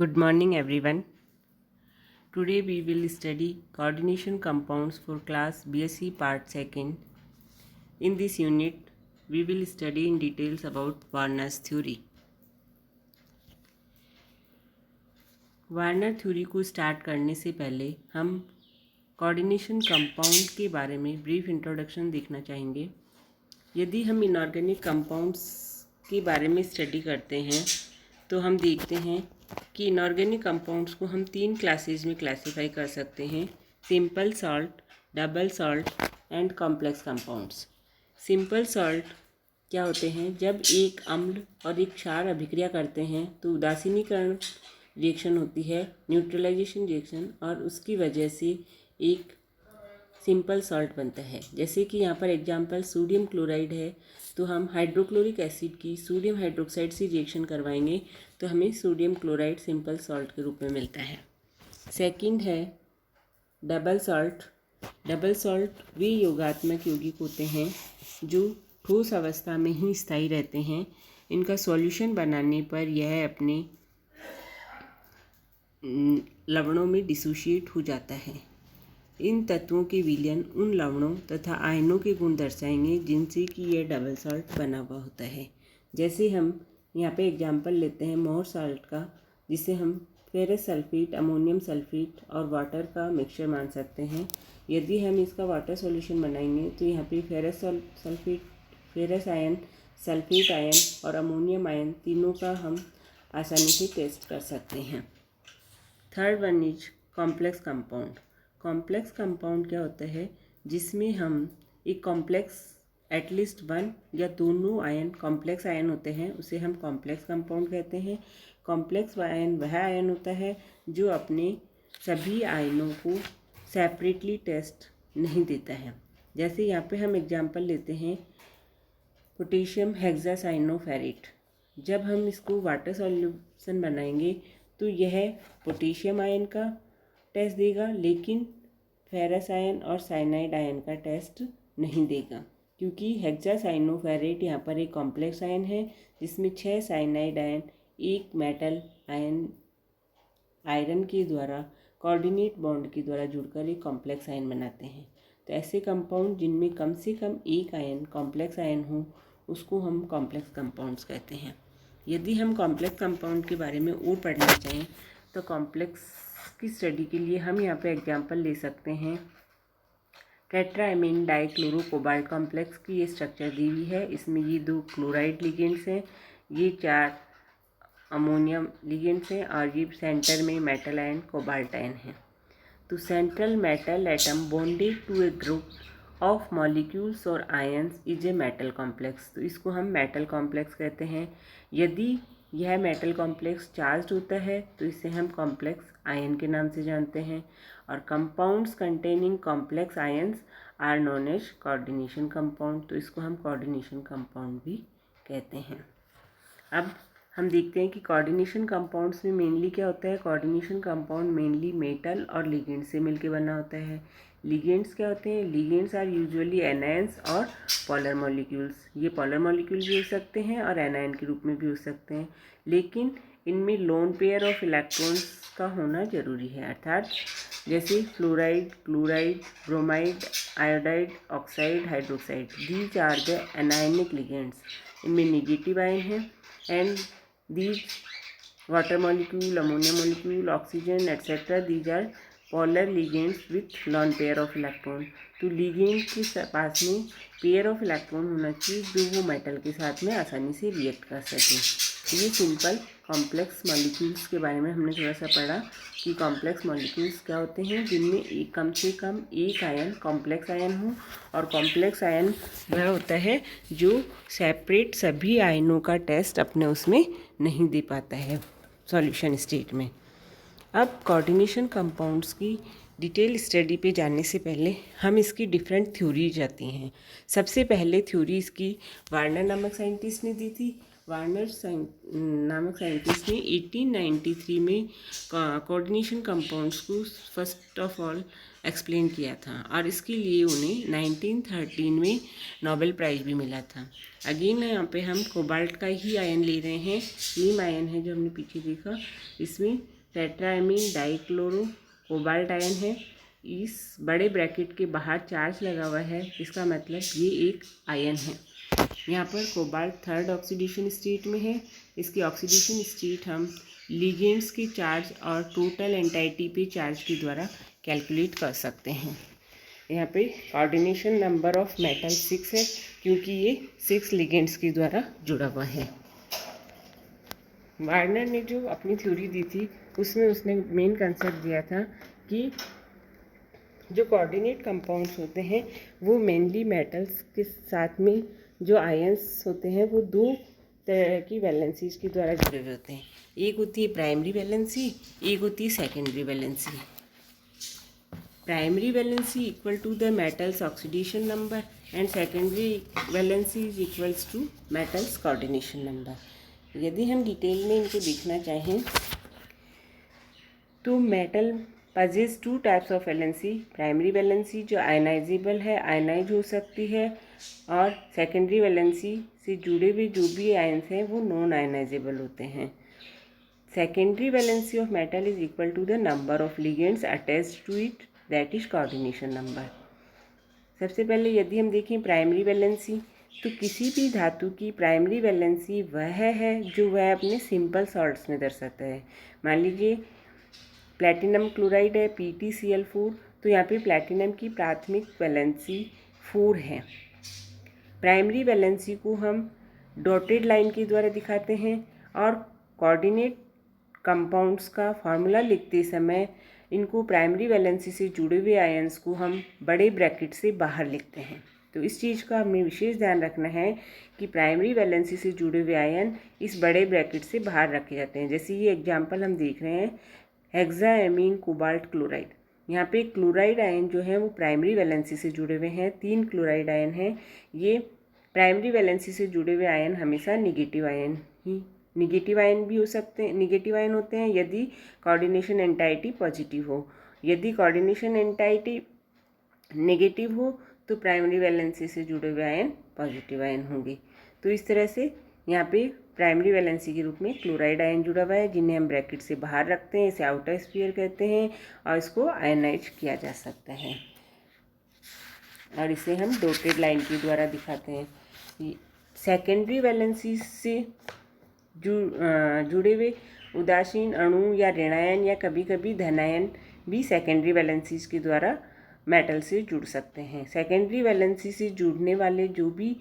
Good morning everyone. Today we will study coordination compounds for class BSc part 2nd. In this unit we will study in details about Warner's theory. Warner theory को start करने से पहले हम coordination compound के बारे में brief introduction देखना चाहेंगे। यदि हम इनऑर्गेनिक कंपाउंड्स के बारे में स्टडी करते हैं तो हम देखते हैं कि इनऑर्गेनिक कंपाउंड्स को हम 3 क्लासेस में क्लासीफाई कर सकते हैं: simple salt, double salt and complex compounds. Simple salt क्या होते हैं? जब एक अम्ल और एक क्षार अभिक्रिया करते हैं तो उदासीनीकरण रिएक्शन होती है, न्यूट्रलाइजेशन रिएक्शन, और उसकी वजह से एक सिंपल सॉल्ट बनता है। जैसे कि यहाँ पर एग्जांपल सोडियम क्लोराइड है, तो हम हाइड्रोक्लोरिक एसिड की सोडियम हाइड्रोक्साइड से रिएक्शन करवाएंगे तो हमें सोडियम क्लोराइड सिंपल सॉल्ट के रूप में मिलता है। सेकंड है डबल सॉल्ट। डबल सॉल्ट वे योगात्मक यौगिक होते हैं जो ठोस अवस्था में ही स्थायी रहते हैं। इनका सॉल्यूशन बनाने पर यह अपने लवणों में डिसोशिएट हो जाता है। इन तत्वों के विलयन उन लवणों तथा आयनों के गुण दर्शाएंगे जिनसे कि यह डबल सॉल्ट बना हुआ होता है। जैसे हम यहाँ पे एग्जांपल लेते हैं मोर सॉल्ट का, जिसे हम फेरस सल्फेट, अमोनियम सल्फेट और वाटर का मिक्सचर मान सकते हैं। यदि हम इसका वाटर सॉल्यूशन बनाएंगे तो यहाँ पे ferrous sulphate, ferrous ion, sulphate ion और अमोनियम आयन तीनों का हम आसानी से टेस्ट कर सकते हैं। Third one is complex compound. Complex compound क्या होता है? जिसमें हम एक कॉम्प्लेक्स एटलीस्ट वन या दोनों आयन कॉम्प्लेक्स आयन होते हैं, उसे हम कॉम्प्लेक्स कंपाउंड कहते हैं। कॉम्प्लेक्स आयन वह आयन होता है जो अपने सभी आयनों को सेपरेटली टेस्ट नहीं देता है। जैसे यहाँ पे हम एग्जांपल लेते हैं पोटेशियम हेक्सासाइनोफेरेट। जब हम इसको वाटर सॉल्यूशन बनाएंगे तो यह पोटेशियम आयन का टेस्ट देगा, लेकिन फेरस आयन और साइनाइड आयन का टेस्ट नहीं देगा, क्योंकि हेक्सासाइनोफेरेट यहाँ पर एक कॉम्प्लेक्स आयन है जिसमें 6 साइनाइड आयन एक मेटल आयन आयरन के द्वारा कोऑर्डिनेट बॉन्ड के द्वारा जुड़कर एक कॉम्प्लेक्स आयन बनाते हैं। तो ऐसे कंपाउंड जिनमें कम से कम एक आयन कॉम्प्लेक्स आयन हो उसको हम कॉम्प्लेक्स कंपाउंड्स कहते हैं। यदि हम कॉम्प्लेक्स कंपाउंड के बारे में और पढ़ना चाहें तो कॉम्प्लेक्स की स्टडी के लिए हम यहाँ पे एग्जांपल ले सकते हैं टेट्राएमीन डाइक्लोरोकोबाल्ट कॉम्प्लेक्स की। ये स्ट्रक्चर दी हुई है। इसमें ये 2 क्लोराइड लिगेंड्स हैं, ये 4 अमोनियम लिगेंड्स हैं और ये सेंटर में मेटल आयन कोबाल्ट आयन है। तो central metal atom bonded to a group of molecules और ions is a metal complex. तो इसको हम मेटल कॉम्प्लेक्स कहते हैं। यदि यह मेटल कॉम्प्लेक्स चार्ज होता है तो इसे हम कॉम्प्लेक्स आयन के नाम से जानते हैं। और compounds containing complex ions are known as coordination compound. तो इसको हम कोऑर्डिनेशन कंपाउंड भी कहते हैं। अब हम देखते हैं कि कोऑर्डिनेशन कंपाउंड्स में मेनली क्या होता है। कोऑर्डिनेशन कंपाउंड मेनली मेटल और लिगेंड से मिलकर बना होता है। लिगेंड्स क्या होते हैं? लिगेंड्स आर यूजुअली एनायंस और पोलर मॉलिक्यूल्स। ये पोलर मॉलिक्यूल भी हो सकते हैं और एनायन के रूप में भी हो सकते हैं, लेकिन इनमें लोन पेयर ऑफ इलेक्ट्रॉन्स का होना जरूरी है। अर्थात जैसे fluoride, chloride, bromide, iodide, oxide, hydroxide, these are the anionic ligands. इनमें निगेटिव आयन है and these water molecule, ammonia molecule, oxygen etcetera, these are polar ligands with lone pair of electron. तो ligand के पास में pair of electron होना चाहिए जो वो मेटल के साथ में आसानी से रिएक्ट कर सकें। ये सिंपल कॉम्प्लेक्स मॉलिक्यूल्स के बारे में हमने थोड़ा सा पढ़ा कि कॉम्प्लेक्स मॉलिक्यूल्स क्या होते हैं जिनमें कम से कम एक आयन कॉम्प्लेक्स आयन हो। और कॉम्प्लेक्स आयन वह होता है जो सेपरेट सभी आयनों का टेस्ट अपने उसमें नहीं दे पाता है सॉल्यूशन स्टेट में। अब कोऑर्डिनेशन कंपाउंड्स की डिटेल स्टडी पे जाने से पहले हम इसकी डिफरेंट थ्योरी जाती हैं। सबसे पहले थ्योरी इसकी वार्नर नामक साइंटिस्ट ने दी थी। वार्नर नामक साइंटिस्ट ने 1893 में कोऑर्डिनेशन कंपाउंड्स को फर्स्ट ऑफ ऑल एक्सप्लेन किया था और इसके लिए उन्हें 1913 में नोबेल प्राइज़ भी मिला था। अगेन यहाँ पे हम कोबाल्ट का ही आयन ले रहे हैं। सेम आयन है जो हमने पीछे देखा, इसमें टेट्राएमीन डाइक्लोरो कोबाल्ट आयन है। इस बड़े ब्रैकेट के बाहर चार्ज लगा हुआ है, इसका मतलब ये एक आयन है। यहाँ पर कोबाल्ट थर्ड ऑक्सीडेशन स्टेट में है। इसकी ऑक्सीडेशन स्टेट हम लिगेंड्स के चार्ज और टोटल एंटाइटी पे चार्ज के द्वारा कैलकुलेट कर सकते हैं। यहाँ पे कोऑर्डिनेशन नंबर ऑफ मेटल 6 है, क्योंकि ये 6 लिगेंड्स के द्वारा जुड़ा हुआ है। वार्नर ने जो अपनी थ्योरी दी थी उसमें उसने मेन कंसेप्ट दिया था कि जो कोऑर्डिनेट कंपाउंड्स होते हैं वो मेनली मेटल्स के साथ में जो आयंस होते हैं वो दो तरह की वैलेंसीज के द्वारा जुड़े हुए होते हैं। एक होती है प्राइमरी वैलेंसी, एक होती है secondary valency. Primary valency equal to the metals oxidation number and secondary valency is equals to metals coordination number. यदि हम डिटेल में इनको देखना चाहें तो metal possess 2 types of valency. Primary valency जो आयनाइजेबल है, आयनाइज हो सकती है, और सेकेंडरी वैलेंसी से जुड़े हुए जो भी आयन्स हैं वो नॉन आयनाइजेबल होते हैं। Secondary valency of metal is equal to the number of ligands attached to it, that is coordination number. सबसे पहले यदि हम देखें प्राइमरी वैलेंसी, तो किसी भी धातु की प्राइमरी वैलेंसी वह है जो वह अपने सिंपल सॉल्ट्स में दर्शाता है। मान लीजिए प्लैटिनम क्लोराइड है PtCl4, तो यहाँ पे प्लैटिनम की प्राथमिक वैलेंसी 4 है। प्राइमरी वैलेंसी को हम डॉटेड लाइन के द्वारा दिखाते हैं और कोऑर्डिनेट कंपाउंड्स का फार्मूला लिखते समय इनको प्राइमरी वैलेंसी से जुड़े हुए आयन्स को हम बड़े ब्रैकेट से बाहर लिखते हैं। तो इस चीज़ का हमें विशेष ध्यान रखना है कि प्राइमरी वैलेंसी से जुड़े हुए आयन इस बड़े ब्रैकेट से बाहर रखे जाते हैं। जैसे ये एग्जाम्पल हम देख रहे हैं हेक्साएमीन कोबाल्ट क्लोराइड। यहाँ पे क्लोराइड आयन जो है वो प्राइमरी वैलेंसी से जुड़े हुए हैं, 3 क्लोराइड आयन हैं। ये प्राइमरी वैलेंसी से जुड़े हुए आयन हमेशा निगेटिव आयन भी हो सकते हैं, निगेटिव आयन होते हैं यदि कोऑर्डिनेशन एंटाइटी पॉजिटिव हो। यदि कोऑर्डिनेशन एंटाइटी नेगेटिव हो तो प्राइमरी वैलेंसी से जुड़े हुए आयन पॉजिटिव आयन होंगे। तो इस तरह से यहाँ पे प्राइमरी वैलेंसी के रूप में क्लोराइड आयन जुड़ा हुआ है, जिन्हें हम ब्रैकेट से बाहर रखते हैं, इसे आउटर स्फीयर कहते हैं, और इसको आयनाइज किया जा सकता है और इसे हम डॉटेड लाइन के द्वारा दिखाते हैं। सेकेंडरी वैलेंसी से जुड़े हुए उदासीन अणु या ऋणायन या कभी कभी धनायन भी सेकेंडरी वैलेंसीज के द्वारा मेटल से जुड़ सकते हैं। सेकेंडरी वैलेंसी से जुड़ने वाले जो भी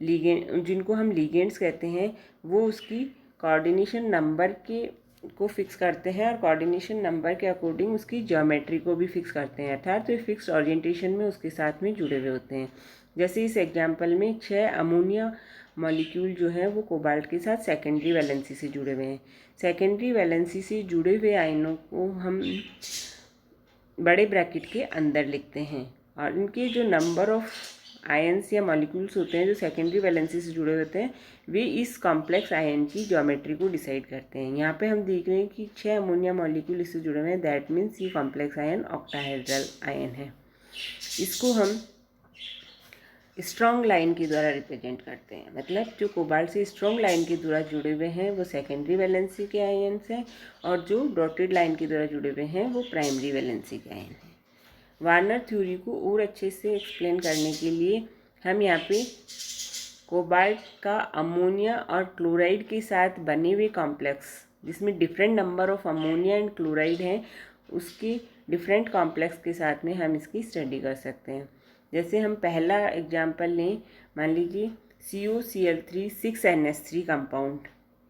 लिगेंड, जिनको हम लिगेंड्स कहते हैं, वो उसकी कोऑर्डिनेशन नंबर को फिक्स करते हैं और कोऑर्डिनेशन नंबर के अकॉर्डिंग उसकी ज्योमेट्री को भी फिक्स करते हैं, अर्थात तो फिक्स ओरिएंटेशन में उसके साथ में जुड़े हुए होते हैं। जैसे इस एग्जाम्पल में 6 अमोनिया मॉलिक्यूल जो है वो कोबाल्ट के साथ सेकेंडरी वैलेंसी से जुड़े हुए हैं। सेकेंडरी वैलेंसी से जुड़े हुए आयनों को हम बड़े ब्रैकेट के अंदर लिखते हैं और इनके जो नंबर ऑफ आयन्स या मॉलिक्यूल्स होते हैं जो सेकेंडरी वैलेंसी से जुड़े होते हैं, वे इस कॉम्प्लेक्स आयन की ज्योमेट्री को डिसाइड करते हैं। यहाँ पे हम देख रहे हैं कि 6 अमोनिया मॉलिक्यूल इससे जुड़े हुए हैं, दैट मीन्स ये कॉम्प्लेक्स आयन ऑक्टाहेड्रल आयन है। इसको हम स्ट्रॉन्ग लाइन के द्वारा रिप्रेजेंट करते हैं, मतलब जो कोबाल्ट से स्ट्रॉन्ग लाइन के द्वारा जुड़े हुए हैं वो सेकेंडरी वैलेंसी के आयन्स हैं और जो डॉटेड लाइन के द्वारा जुड़े हुए हैं वो प्राइमरी वैलेंसी के आयन हैं। वार्नर थ्योरी को और अच्छे से एक्सप्लेन करने के लिए हम यहाँ पे कोबाल्ट का अमोनिया और क्लोराइड के साथ बने हुए कॉम्प्लेक्स, जिसमें different number of ammonia and chloride हैं, उसकी डिफरेंट कॉम्प्लेक्स के साथ में हम इसकी स्टडी कर सकते हैं। जैसे हम पहला एग्जाम्पल लें, मान लीजिए CuCl3 6NH3 कंपाउंड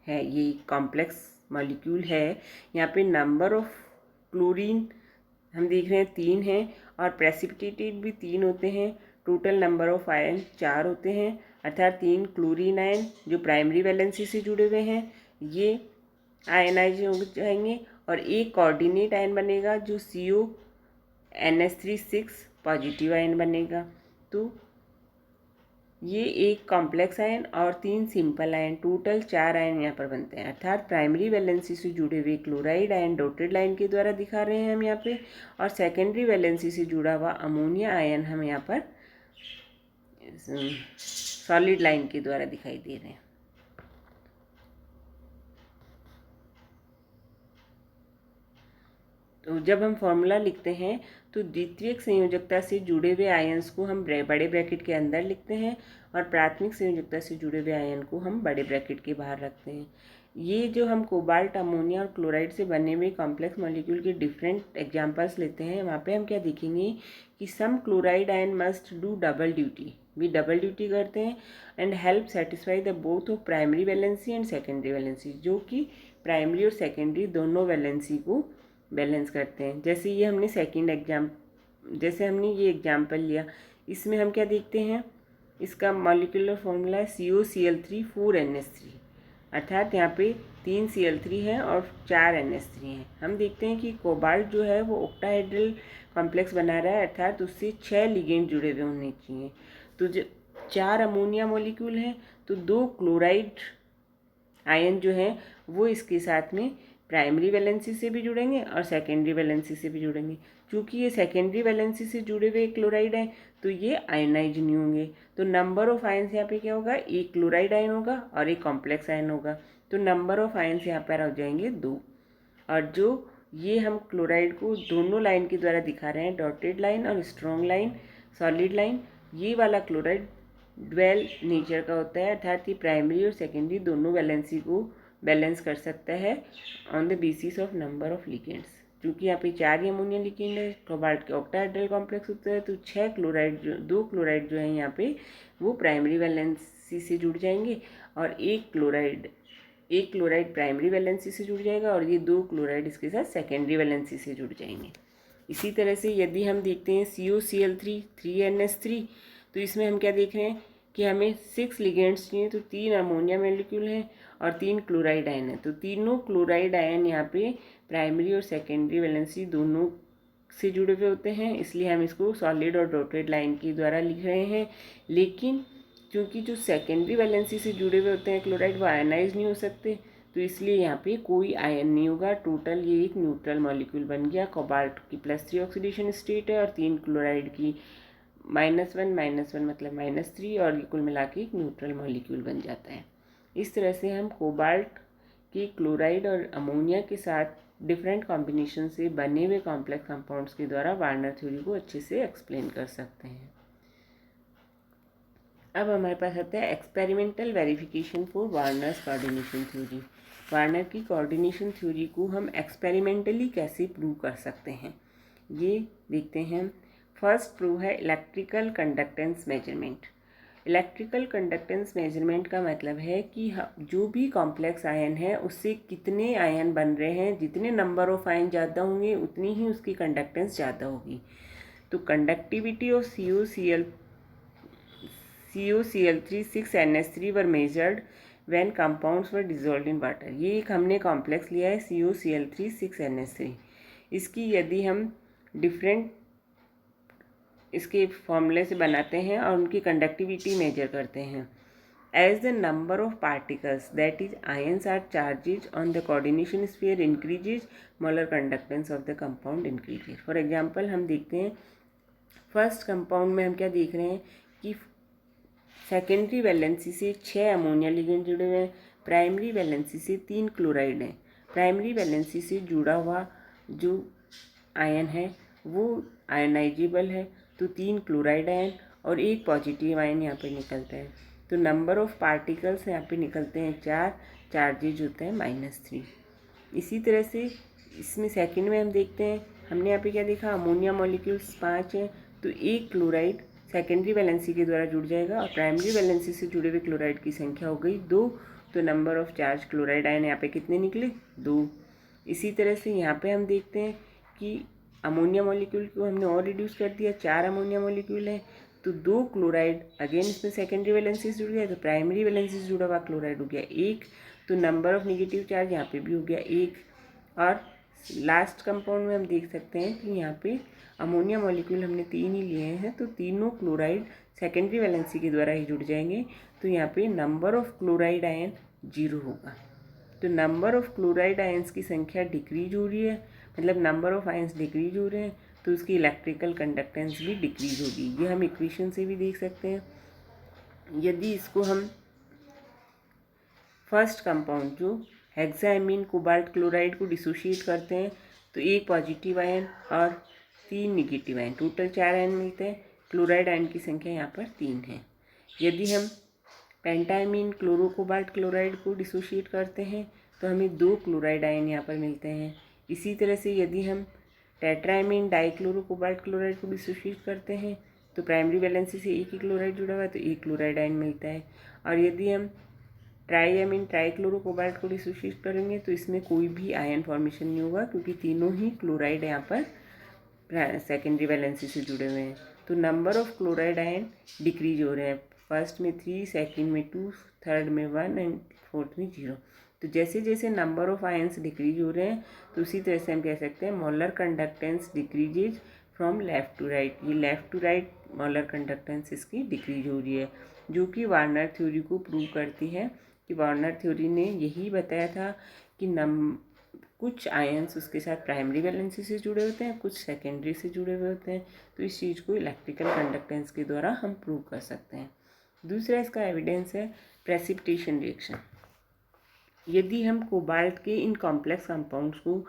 है, ये कॉम्प्लेक्स मॉलिक्यूल है। यहाँ पे नंबर ऑफ क्लोरीन हम देख रहे हैं 3 हैं और प्रेसिपिटेटेड भी 3 होते हैं। टोटल नंबर ऑफ आयन 4 होते हैं, अर्थात 3 क्लोरीन आयन जो प्राइमरी वैलेंसी से जुड़े हुए हैं ये आयनाइज हो जाएंगे और एक कोऑर्डिनेट आयन बनेगा जो CuNH3 6 पॉजिटिव आयन बनेगा। तो ये एक कॉम्प्लेक्स आयन और 3 सिंपल आयन, टोटल 4 आयन यहाँ पर बनते हैं। अर्थात प्राइमरी वैलेंसी से जुड़े हुए क्लोराइड आयन डॉटेड लाइन के द्वारा दिखा रहे हैं हम यहाँ पे, और सेकेंडरी वैलेंसी से जुड़ा हुआ अमोनिया आयन हम यहाँ पर सॉलिड लाइन के द्वारा दिखाई दे रहे हैं। तो जब हम फॉर्मूला लिखते हैं तो द्वितीयक संयोजकता से जुड़े हुए आयन्स को हम बड़े ब्रैकेट के अंदर लिखते हैं और प्राथमिक संयोजकता से जुड़े हुए आयन को हम बड़े ब्रैकेट के बाहर रखते हैं। ये जो हम कोबाल्ट, अमोनिया और क्लोराइड से बने हुए कॉम्प्लेक्स मॉलिक्यूल के डिफरेंट एग्जांपल्स लेते हैं, वहाँ पे हम क्या देखेंगे कि some chloride ion must do double duty, भी डबल ड्यूटी करते हैं and help satisfy the both of primary valency and secondary valency, जो कि प्राइमरी और सेकेंडरी दोनों वैलेंसी को बैलेंस करते हैं। जैसे ये हमने जैसे हमने ये एग्जाम्पल लिया, इसमें हम क्या देखते हैं, इसका मॉलिक्यूलर फॉर्मूला है COCl3 4NH3, अर्थात यहाँ पे 3 Cl3 है और 4 NH3 हैं। हम देखते हैं कि कोबाल्ट जो है वो ऑक्टाहेड्रल कॉम्प्लेक्स बना रहा है, अर्थात उससे 6 लिगेंड जुड़े हुए होने चाहिए। तो जो 4 अमोनिया मॉलिक्यूल हैं तो 2 क्लोराइड आयन जो हैं वो इसके साथ में प्राइमरी वैलेंसी से भी जुड़ेंगे और सेकेंडरी वैलेंसी से भी जुड़ेंगे। क्योंकि ये सेकेंडरी वैलेंसी से जुड़े हुए क्लोराइड हैं तो ये आयनाइज नहीं होंगे, तो नंबर ऑफ आयन्स यहाँ पे क्या होगा, एक क्लोराइड आयन होगा और एक कॉम्प्लेक्स आयन होगा, तो नंबर ऑफ आयन्स यहाँ पर हो जाएंगे 2। और जो ये हम क्लोराइड को दोनों लाइन के द्वारा दिखा रहे हैं, डॉटेड लाइन और स्ट्रॉन्ग लाइन, सॉलिड लाइन, ये वाला क्लोराइड ड्वेल नेचर का होता है, अर्थात ये प्राइमरी और सेकेंडरी दोनों वैलेंसी को बैलेंस कर सकता है on the basis of number of ligands. क्योंकि यहाँ पे 4 ही अमोनिया लिगेंड है, कोबाल्ट के ऑक्टाहेड्रल कॉम्प्लेक्स होता है, तो 6 क्लोराइड जो 2 क्लोराइड जो है यहाँ पे वो प्राइमरी वैलेंसी से जुड़ जाएंगे और एक क्लोराइड प्राइमरी वैलेंसी से जुड़ जाएगा और ये 2 क्लोराइड इसके साथ सेकेंडरी वैलेंसी से जुड़ जाएंगे। इसी तरह से यदि हम देखते हैं COCl3 3NH3, तो इसमें हम क्या देख रहे हैं कि हमें 6 लिगेंड्स चाहिए, तो 3 अमोनिया मॉलिक्यूल हैं और 3 क्लोराइड आयन है, तो तीनों क्लोराइड आयन यहाँ पे प्राइमरी और सेकेंडरी वैलेंसी दोनों से जुड़े हुए होते हैं, इसलिए हम इसको सॉलिड और डॉटेड लाइन के द्वारा लिख रहे हैं। लेकिन क्योंकि जो सेकेंडरी वैलेंसी से जुड़े हुए होते हैं क्लोराइड वो आयनाइज नहीं हो सकते, तो इसलिए यहाँ पे कोई आयन नहीं होगा। टोटल ये एक न्यूट्रल मॉलिक्यूल बन गया। कोबाल्ट की +3 ऑक्सीडेशन स्टेट है और 3 क्लोराइड की -1 मतलब -3, और कुल मिला के एक न्यूट्रल मॉलिक्यूल बन जाता है। इस तरह से हम कोबाल्ट की क्लोराइड और अमोनिया के साथ डिफरेंट कॉम्बिनेशन से बने हुए कॉम्प्लेक्स कंपाउंड्स के द्वारा वार्नर थ्योरी को अच्छे से एक्सप्लेन कर सकते हैं। अब हमारे पास आता है experimental verification for Warners coordination theory. Warner की कोऑर्डिनेशन थ्योरी को हम एक्सपेरिमेंटली कैसे प्रूव कर सकते हैं, ये देखते हैं। फर्स्ट प्रूव है electrical conductance measurement. Electrical conductance measurement का मतलब है कि जो भी कॉम्प्लेक्स आयन है उससे कितने आयन बन रहे हैं, जितने नंबर ऑफ आयन ज़्यादा होंगे उतनी ही उसकी कंडक्टेंस ज़्यादा होगी। तो conductivity of COCl3 6NH3 were measured when compounds were dissolved in water. ये एक हमने कॉम्प्लेक्स लिया है COCl3 6NH3। इसकी यदि हम डिफरेंट इसके फॉर्मूले से बनाते हैं और उनकी कंडक्टिविटी मेजर करते हैं। As the number of particles that is ions or charges on the coordination sphere increases, molar conductance of the compound increases. For example हम देखते हैं फर्स्ट कंपाउंड में हम क्या देख रहे हैं कि सेकेंडरी वैलेंसी से 6 अमोनिया लिगेंड जुड़े हुए हैं, प्राइमरी वैलेंसी से 3 क्लोराइड हैं। प्राइमरी वैलेंसी से जुड़ा हुआ जो आयन है वो आयनाइजेबल है, तो 3 क्लोराइड आयन और एक पॉजिटिव आयन यहाँ पे निकलता है। तो नंबर ऑफ पार्टिकल्स यहाँ पे निकलते हैं 4, चार्जेज होते हैं -3। इसी तरह से इसमें सेकंड में हम देखते हैं, हमने यहाँ पे क्या देखा, अमोनिया मॉलिक्यूल्स 5 हैं, तो एक क्लोराइड सेकेंडरी वैलेंसी के द्वारा जुड़ जाएगा और प्राइमरी वैलेंसी से जुड़े हुए क्लोराइड की संख्या हो गई 2, तो number of charge chloride ion यहाँ पे कितने निकले, 2। इसी तरह से यहाँ पे हम देखते हैं कि अमोनिया मॉलिक्यूल को हमने और रिड्यूस कर दिया, 4 अमोनिया मॉलिक्यूल है, तो 2 क्लोराइड अगेन इसमें सेकेंडरी वैलेंसी से जुड़ गया, तो प्राइमरी वैलेंसी से जुड़ा हुआ क्लोराइड हो गया 1, तो नंबर ऑफ निगेटिव चार्ज यहाँ पे भी हो गया 1। और लास्ट कंपाउंड में हम देख सकते हैं कि यहाँ पे अमोनिया मॉलिक्यूल हमने 3 ही लिए हैं, तो तीनों क्लोराइड सेकेंडरी वैलेंसी के द्वारा ही जुड़ जाएंगे। तो यहाँ पे नंबर ऑफ क्लोराइड आयन 0 होगा। तो नंबर ऑफ क्लोराइड आयंस की संख्या डिक्रीज हो रही है, मतलब नंबर ऑफ आयंस डिक्रीज हो रहे हैं, तो उसकी इलेक्ट्रिकल कंडक्टेंस भी डिक्रीज होगी। ये हम इक्वेशन से भी देख सकते हैं। यदि इसको हम फर्स्ट कंपाउंड जो हेक्सामीन कोबाल्ट क्लोराइड को डिसोशिएट करते हैं, तो एक पॉजिटिव आयन और 3 निगेटिव आयन, टोटल 4 आयन मिलते हैं। क्लोराइड आयन की संख्या यहाँ पर 3 है। यदि हम पेंटामीन क्लोरो कोबाल्ट क्लोराइड को डिसोशिएट करते हैं तो हमें 2 क्लोराइड आयन यहाँ पर मिलते हैं। इसी तरह से यदि हम टेट्रामीन डाइक्लोरो कोबाल्ट क्लोराइड को डिसोशिएट करते हैं तो प्राइमरी वैलेंसी से एक ही क्लोराइड जुड़ा हुआ है, तो एक क्लोराइड आयन मिलता है। और यदि हम ट्राईएमीन ट्राइक्लोरो कोबाल्ट को डिसोशिएट करेंगे तो इसमें कोई भी आयन फॉर्मेशन नहीं होगा, क्योंकि तीनों ही क्लोराइड यहाँ पर सेकेंडरी वैलेंसी से जुड़े हुए हैं। तो number of chloride ion decrease हो रहे हैं। फर्स्ट में 3, सेकंड में 2, थर्ड में 1 एंड फोर्थ में 0। तो जैसे जैसे नंबर ऑफ आयंस डिक्रीज हो रहे हैं तो उसी तरह से हम कह सकते हैं molar conductance decreases from left to right. ये left to right molar conductance इसकी डिक्रीज हो रही है, जो कि वार्नर थ्योरी को प्रूव करती है। कि वार्नर थ्योरी ने यही बताया था कि कुछ आयंस उसके साथ प्राइमरी वैलेंसी से जुड़े होते हैं, कुछ सेकेंडरी से जुड़े हुए होते हैं। तो इस चीज़ को इलेक्ट्रिकल कंडक्टेंस के द्वारा हम प्रूव कर सकते हैं। दूसरा इसका एविडेंस है प्रेसिपिटेशन रिएक्शन। यदि हम कोबाल्ट के इन कॉम्प्लेक्स कंपाउंड्स को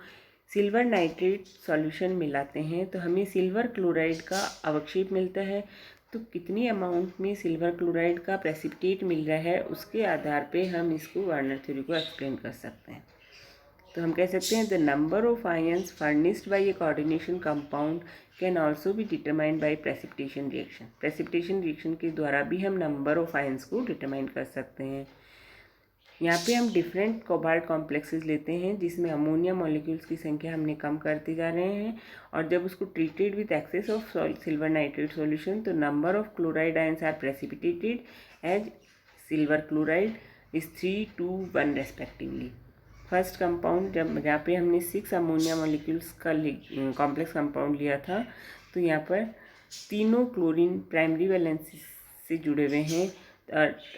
सिल्वर नाइट्रेट सॉल्यूशन मिलाते हैं तो हमें सिल्वर क्लोराइड का अवक्षेप मिलता है। तो कितनी अमाउंट में सिल्वर क्लोराइड का प्रेसिपिटेट मिल रहा है उसके आधार पे हम इसको वार्नर थ्योरी को एक्सप्लेन कर सकते हैं। तो हम कह सकते हैं the number of ions furnished bye A coordination compound can also be determined by precipitation reaction. Precipitation reaction के द्वारा भी हम नंबर ऑफ आयंस को डिटरमाइन कर सकते हैं। यहाँ पे हम डिफरेंट कोबाल्ट कॉम्प्लेक्सेस लेते हैं जिसमें अमोनिया मॉलिक्यूल्स की संख्या हमने कम करते जा रहे हैं, और जब उसको treated with excess of silver nitrate solution तो number of chloride ions are precipitated as silver chloride is 3, 2, 1 respectively. First compound जहाँ पे हमने 6 अमोनिया मॉलिक्यूल्स का कॉम्प्लेक्स कंपाउंड लिया था, तो यहाँ पर तीनों क्लोरीन प्राइमरी वैलेंसी से जुड़े हुए हैं,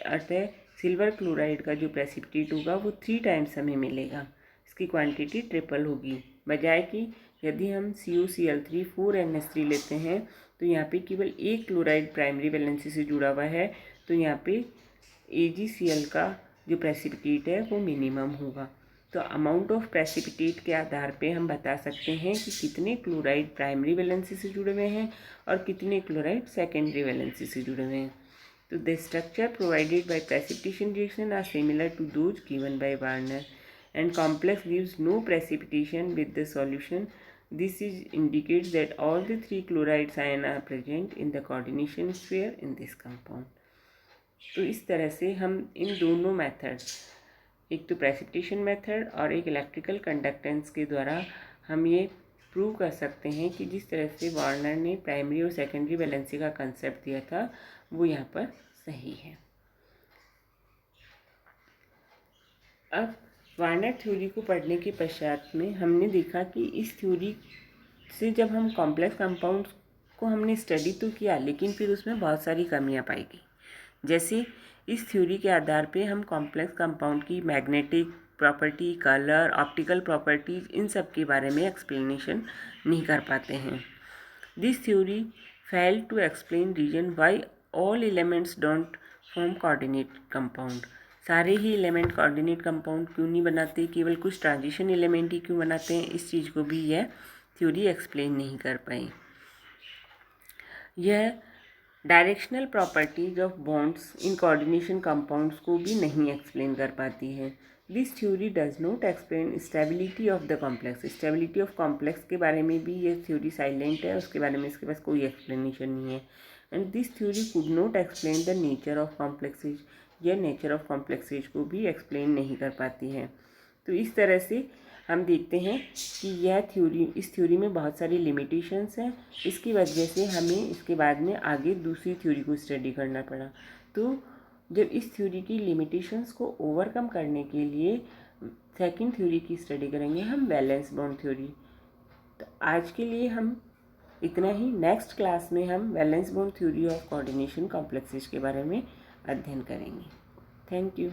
अतः सिल्वर क्लोराइड का जो प्रेसिपिटेट होगा वो 3 टाइम्स हमें मिलेगा। इसकी क्वांटिटी ट्रिपल होगी, बजाय कि यदि हम CuCl3 4NH3 लेते हैं तो यहाँ पे केवल एक क्लोराइड प्राइमरी वैलेंसी से जुड़ा हुआ है, तो यहाँ पे AgCl का जो प्रेसिपिटेट है वो मिनिमम होगा। तो अमाउंट ऑफ प्रेसिपिटेट के आधार पे हम बता सकते हैं कि कितने क्लोराइड प्राइमरी वैलेंसी से जुड़े हुए हैं और कितने क्लोराइड सेकेंडरी वैलेंसी से जुड़े हुए हैं। तो the structure provided by precipitation reaction are similar to those given by Werner and complex gives no precipitation with the solution. This indicates that all the 3 chlorides ion are present in the coordination sphere in this compound. तो इस तरह से हम इन दोनों method, एक तो precipitation method और एक इलेक्ट्रिकल कंडक्टेंस के द्वारा हम ये प्रूव कर सकते हैं कि जिस तरह से वार्नर ने प्राइमरी और सेकेंडरी वैलेंसी का कंसेप्ट दिया था वो यहाँ पर सही है। अब वार्नर थ्योरी को पढ़ने के पश्चात में हमने देखा कि इस थ्योरी से जब हम कॉम्प्लेक्स कंपाउंड्स को हमने स्टडी तो किया, लेकिन फिर उसमें बहुत सारी कमियां पाई गई। जैसे इस थ्योरी के आधार पे हम कॉम्प्लेक्स कंपाउंड की magnetic property, colour, optical properties, इन सब के बारे में एक्सप्लेनेशन नहीं कर पाते हैं। This theory fail to explain reason why all elements don't form coordinate compound. सारे ही एलिमेंट कोऑर्डिनेट कंपाउंड क्यों नहीं बनाते, केवल कुछ ट्रांजिशन एलिमेंट ही क्यों बनाते हैं, इस चीज़ को भी यह थ्योरी एक्सप्लेन नहीं कर पाई। यह directional properties of bonds in coordination compounds को भी नहीं एक्सप्लेन कर पाती है। This theory does not explain stability of the complex. Stability of complex के बारे में भी यह थ्योरी साइलेंट है, उसके बारे में इसके पास कोई एक्सप्लेनेशन नहीं है। And this theory could not explain the nature of complexes. यह नेचर ऑफ कॉम्प्लेक्सेज को भी एक्सप्लेन नहीं कर पाती है। तो इस तरह से हम देखते हैं कि यह थ्योरी, इस थ्योरी में बहुत सारी लिमिटेशंस हैं। इसकी वजह से हमें इसके बाद में आगे दूसरी थ्योरी को स्टडी करना पड़ा। तो जब इस थ्योरी की लिमिटेशंस को ओवरकम करने के लिए सेकंड थ्योरी की स्टडी करेंगे हम, वैलेंस बॉन्ड थ्योरी। तो आज के लिए हम इतना ही। नेक्स्ट क्लास में हम valence bond theory of coordination complexes के बारे में अध्ययन करेंगे। Thank you.